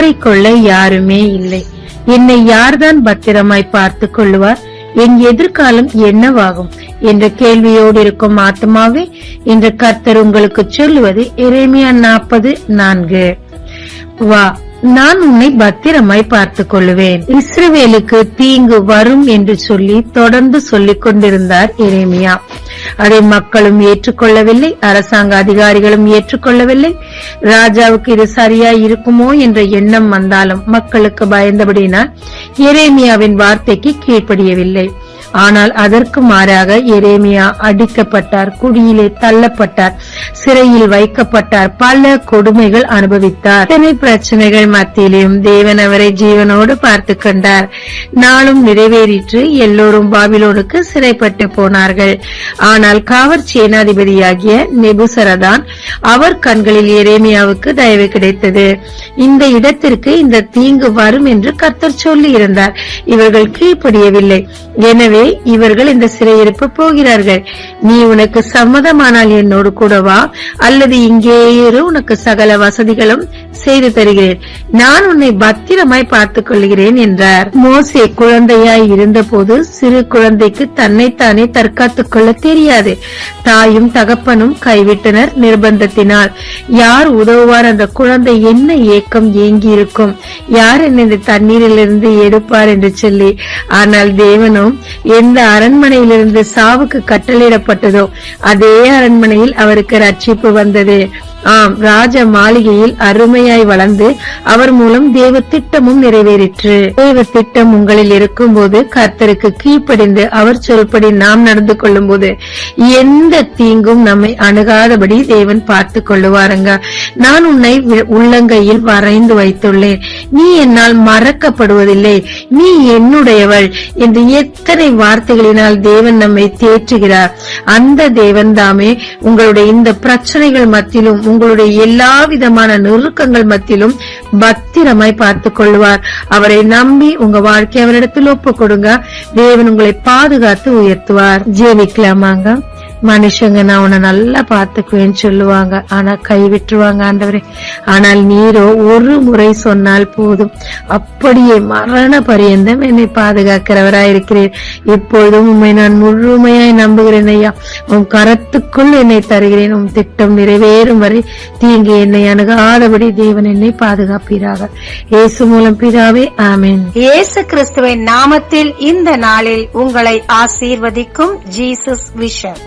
அக்கறை கொள்ள யாருமே இல்லை. என்னை யார்தான் பத்திரமாய் பார்த்துக் கொள்ளுவார்? என் எதிர்காலம் என்னவாகும் என்ற கேள்வியோடு இருக்கும் ஆத்மாவே, இன்று கர்த்தர் உங்களுக்கு சொல்லுவது எரேமியா 40:4. வா, நான் உன்னை பத்திரமாய் பார்த்துக் கொள்ளுவேன். இஸ்ரவேலுக்கு தீங்கு வரும் என்று சொல்லி தொடர்ந்து சொல்லிக் கொண்டிருந்தார் எரேமியா. அதை மக்களும் ஏற்றுக்கொள்ளவில்லை, அரசாங்க அதிகாரிகளும் ஏற்றுக்கொள்ளவில்லை. ராஜாவுக்கு இது சரியா இருக்குமோ என்ற எண்ணம் வந்தாலும் மக்களுக்கு பயந்தபடினால் எரேமியாவின் வார்த்தைக்கு கீழ்ப்படியவில்லை. ஆனால் அதற்கு மாறாக எரேமியா அடிக்கப்பட்டார், குழியிலே தள்ளப்பட்டார், சிறையில் வைக்கப்பட்டார், பல கொடுமைகள் அனுபவித்தார். இத்தனை பிரச்சனைகள் மத்தியிலும் தேவன் அவரை ஜீவனோடு பார்த்து கொண்டார். நாளும் நிறைவேறிற்று. எல்லோரும் பாபிலோனுக்கு சிறைப்பட்டு போனார்கள். ஆனால் காவற் சேனாதிபதியாகிய நெபுசரதான் அவர் கண்களில் எரேமியாவுக்கு தயவு கிடைத்தது. இந்த இடத்திற்கு இந்த தீங்கு வரும் என்று கர்த்தர் சொல்லி இருந்தார். இவர்கள் கீழ்ப்படியவில்லை. எனவே இவர்கள் இந்த சிறையிருப்பு போகிறார்கள். நீ உனக்கு சம்மதமானால் என்னோடு கூட வா, அல்லது இங்கே இரு, உனக்கு சகல வசதிகளும் செய்து தருகிறேன். நான் உன்னை பத்திரமாய் பார்த்துக் கொள்கிறேன் என்றார். மோசே குழந்தையாய் இருந்த போது சிறு குழந்தைக்கு தன்னைத்தானே தற்காத்துக் கொள்ள தெரியாது. தாயும் தகப்பனும் கைவிட்டனர் நிர்பந்தத்தினால். யார் உதவுவார்? அந்த குழந்தை என்ன ஏக்கம் ஏங்கி இருக்கும்? யார் என்னை இந்த தண்ணீரிலிருந்து எடுப்பார் என்று சொல்லி. ஆனால் தேவனும் எந்த அரண்மனையிலிருந்து சாவுக்கு கட்டளையிடப்பட்டதோ அதே அரண்மனையில் அவருக்கு ரட்சிப்பு வந்தது. ஆம், ராஜ மாளிகையில் அருமையாய் வளர்ந்து அவர் மூலம் தேவ திட்டமும் நிறைவேறிற்று. தேவ திட்டம் உங்களில் இருக்கும் போது, கர்த்தருக்கு கீழ்ப்படிந்து அவர் சொல்படி நாம் நடந்து கொள்ளும் போது எந்த தீங்கும் நம்மை அணுகாதபடி தேவன் பார்த்து கொள்ளுவாருங்க. நான் உன்னை உள்ளங்கையில் வரைந்து வைத்துள்ளேன், நீ என்னால் மறக்கப்படுவதில்லை, நீ என்னுடையவள் என்று எத்தனை வார்த்தைகளினால் தேவன் நம்மை தேற்றுகிறார். அந்த தேவன் தாமே உங்களுடைய இந்த பிரச்சனைகள் மத்தியிலும், உங்களுடைய எல்லா விதமான நெருக்கங்கள் மத்தியிலும் பத்திரமாய் பார்த்துக் கொள்வார். அவரை நம்பி உங்க வாழ்க்கை அவரிடத்தில் ஒப்புக் கொடுங்க. தேவன் உங்களை பாதுகாத்து உயர்த்துவார். ஜெபிக்கலாமாங்க. மனுஷங்க நான் உன்னை நல்லா பாத்துக்குவேன்னு சொல்லுவாங்க, ஆனா கைவிட்டுருவாங்க ஆண்டவரே. ஆனால் நீரோ ஒரு முறை சொன்னால் போதும், அப்படியே மரண பரியந்தம் என்னை பாதுகாக்கிறவராயிருக்கிறேன். இப்பொழுதும் உண்மை நான் முழுமையாய் நம்புகிறேன் ஐயா. உன் கரத்துக்குள் என்னை தருகிறேன். உன் திட்டம் நிறைவேறும் வரை தீங்கு என்னை அணுகாதபடி தேவன் என்னை பாதுகாப்பீராக. இயேசு மூலம் பிதாவே, ஆமென். இயேசு கிறிஸ்துவின் நாமத்தில் இந்த நாளில் உங்களை ஆசீர்வதிக்கும் ஜீசஸ் விஷன்.